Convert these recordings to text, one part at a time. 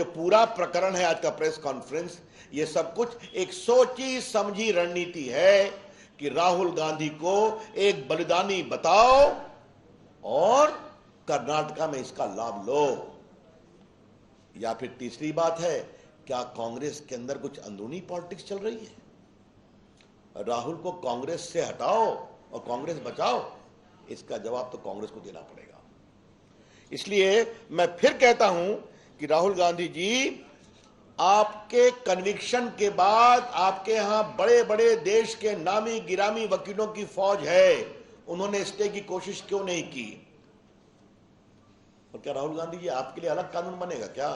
जो पूरा प्रकरण है आज का प्रेस कॉन्फ्रेंस, ये सब कुछ एक सोची समझी रणनीति है कि राहुल गांधी को एक बलिदानी बताओ और कर्नाटका में इसका लाभ लो। या फिर तीसरी बात है, क्या कांग्रेस के अंदर कुछ अंदरूनी पॉलिटिक्स चल रही है? राहुल को कांग्रेस से हटाओ और कांग्रेस बचाओ, इसका जवाब तो कांग्रेस को देना पड़ेगा। इसलिए मैं फिर कहता हूं कि राहुल गांधी जी, आपके कन्विक्शन के बाद आपके यहां बड़े बड़े देश के नामी गिरामी वकीलों की फौज है, उन्होंने स्टे की कोशिश क्यों नहीं की? और क्या राहुल गांधी जी आपके लिए अलग कानून बनेगा क्या?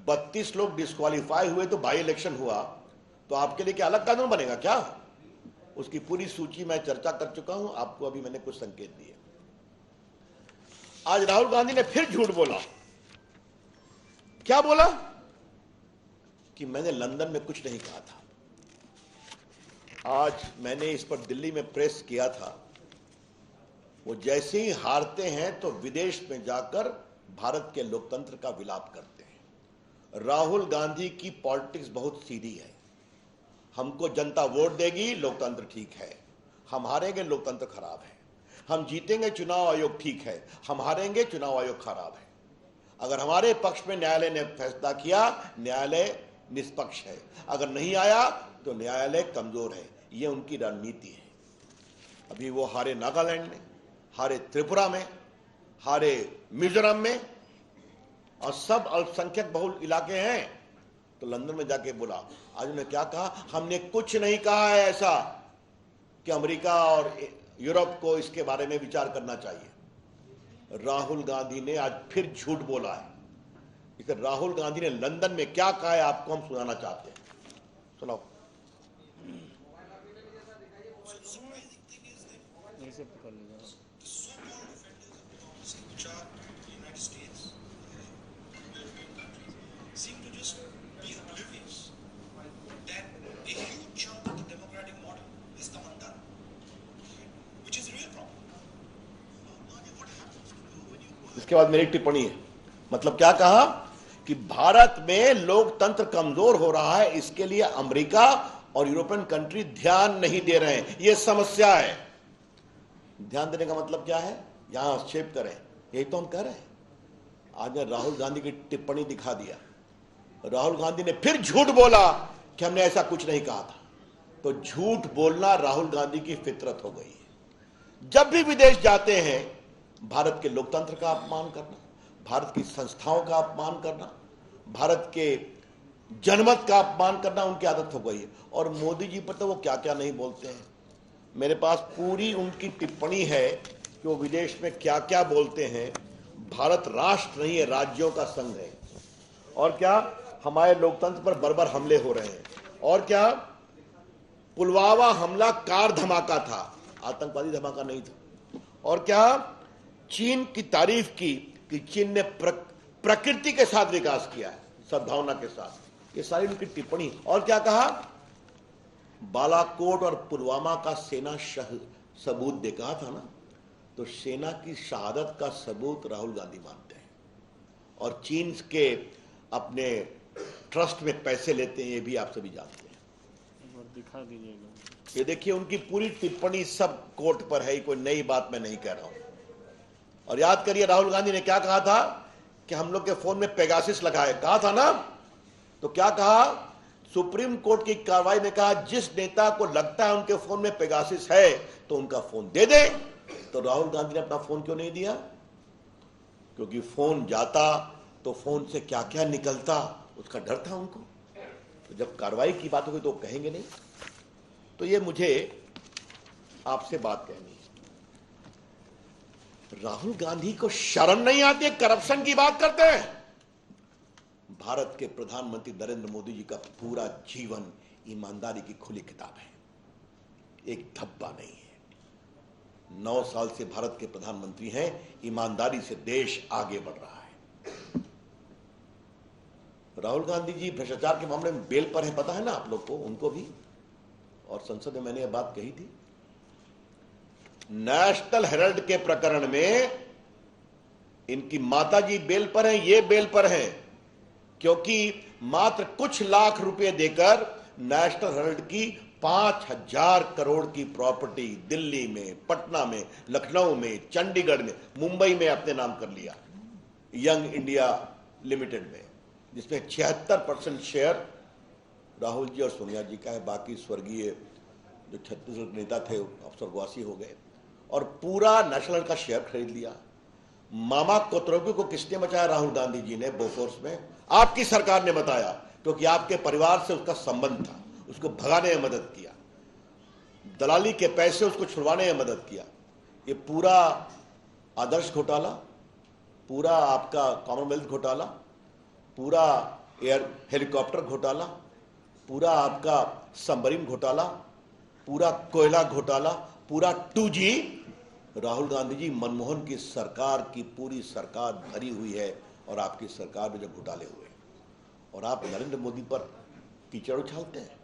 32 लोग डिस्क्वालीफाई हुए तो बाई इलेक्शन हुआ, तो आपके लिए क्या अलग कानून बनेगा क्या? उसकी पूरी सूची मैं चर्चा कर चुका हूं, आपको अभी मैंने कुछ संकेत दिए। आज राहुल गांधी ने फिर झूठ बोला। क्या बोला? कि मैंने लंदन में कुछ नहीं कहा था। आज मैंने इस पर दिल्ली में प्रेस किया था। वो जैसे ही हारते हैं तो विदेश में जाकर भारत के लोकतंत्र का विलाप करते हैं। राहुल गांधी की पॉलिटिक्स बहुत सीधी है। हमको जनता वोट देगी, लोकतंत्र ठीक है। हम हारेंगे, लोकतंत्र खराब है। हम जीतेंगे, चुनाव आयोग ठीक है। हम हारेंगे, चुनाव आयोग खराब है। अगर हमारे पक्ष में न्यायालय ने फैसला किया, न्यायालय निष्पक्ष है। अगर नहीं आया तो न्यायालय कमजोर है। ये उनकी रणनीति है। अभी वो हारे नागालैंड में, हारे त्रिपुरा में, हारे मिजोरम में, और सब अल्पसंख्यक बहुल इलाके हैं। तो लंदन में जाके बोला। आज उन्होंने क्या कहा? हमने कुछ नहीं कहा है ऐसा कि अमेरिका और यूरोप को इसके बारे में विचार करना चाहिए। राहुल गांधी ने आज फिर झूठ बोला है। इसे राहुल गांधी ने लंदन में क्या कहा है, आपको हम सुनाना चाहते हैं। सुनाओ। इसके बाद मेरी टिप्पणी है। मतलब क्या कहा? कि भारत में लोकतंत्र कमजोर हो रहा है, इसके लिए अमेरिका और यूरोपियन कंट्री ध्यान नहीं दे रहे हैं। यह समस्या है। ध्यान देने का मतलब क्या है? यहां हस्तक्षेप करें, यही तो हम कह रहे हैं। आज ने राहुल गांधी की टिप्पणी दिखा दिया। राहुल गांधी ने फिर झूठ बोला कि हमने ऐसा कुछ नहीं कहा था। तो झूठ बोलना राहुल गांधी की फितरत हो गई है। जब भी विदेश जाते हैं, भारत के लोकतंत्र का अपमान करना, भारत की संस्थाओं का अपमान करना, भारत के जनमत का अपमान करना उनकी आदत हो गई है। और मोदी जी पर तो वो क्या क्या नहीं बोलते हैं। मेरे पास पूरी उनकी टिप्पणी है कि वो विदेश में क्या क्या बोलते हैं। भारत राष्ट्र नहीं है, राज्यों का संघ है। और क्या हमारे लोकतंत्र पर बर्बर हमले हो रहे हैं। और क्या पुलवामा हमला कार धमाका था, आतंकवादी धमाका नहीं था। और क्या चीन की तारीफ की कि चीन ने प्रकृति के साथ विकास किया है, सद्भावना के साथ। ये सारी उनकी टिप्पणी। और क्या कहा? बालाकोट और पुलवामा का सेना सबूत दे कहा था ना, तो सेना की शहादत का सबूत राहुल गांधी मानते हैं। और चीन के अपने ट्रस्ट में पैसे लेते हैं, ये भी आप सभी जानते हैं। दिखा दीजिएगा। ये देखिए, उनकी पूरी टिप्पणी सब कोर्ट पर है, कोई नई बात मैं नहीं कह रहा हूं। और याद करिए, राहुल गांधी ने क्या कहा था कि हम लोग के फोन में पेगासिस लगा है, कहा था ना। तो क्या कहा? सुप्रीम कोर्ट की कार्रवाई में कहा, जिस नेता को लगता है उनके फोन में पेगासिस है तो उनका फोन दे दे। तो राहुल गांधी ने अपना फोन क्यों नहीं दिया? क्योंकि फोन जाता तो फोन से क्या क्या निकलता, उसका डर था उनको। तो जब कार्रवाई की बात होगी तो कहेंगे नहीं। तो ये मुझे आपसे बात कहनी है, राहुल गांधी को शर्म नहीं आती है? करप्शन की बात करते हैं। भारत के प्रधानमंत्री नरेंद्र मोदी जी का पूरा जीवन ईमानदारी की खुली किताब है, एक धब्बा नहीं है। 9 साल से भारत के प्रधानमंत्री हैं, ईमानदारी से देश आगे बढ़ रहा है। राहुल गांधी जी भ्रष्टाचार के मामले में बेल पर है, पता है ना आप लोग को, उनको भी। और संसद में मैंने यह बात कही थी। नेशनल हेराल्ड के प्रकरण में इनकी माताजी बेल पर हैं, ये बेल पर हैं। क्योंकि मात्र कुछ लाख रुपए देकर नेशनल हेराल्ड की 5,000 करोड़ की प्रॉपर्टी दिल्ली में, पटना में, लखनऊ में, चंडीगढ़ में, मुंबई में अपने नाम कर लिया यंग इंडिया लिमिटेड में, जिसमें 76% शेयर राहुल जी और सोनिया जी का है। बाकी स्वर्गीय जो छत्तीसगढ़ नेता थे अब स्वर्गवासी हो गए, और पूरा नेशनल का शेयर खरीद लिया। मामा कोतरोगी को किसने बचाया? राहुल गांधी जी ने बोफोर्स में, आपकी सरकार ने बताया, क्योंकि आपके परिवार से उसका संबंध था, उसको भगाने में मदद किया, दलाली के पैसे उसको छुड़वाने में मदद किया। ये पूरा आदर्श घोटाला, पूरा आपका कॉमनवेल्थ घोटाला, पूरा एयर हेलीकॉप्टर घोटाला, पूरा आपका सबमरीन घोटाला, पूरा कोयला घोटाला, पूरा 2G राहुल गांधी जी, मनमोहन की सरकार की पूरी सरकार भरी हुई है। और आपकी सरकार में जो घोटाले हुए, और आप नरेंद्र मोदी पर कीचड़ उछालते हैं।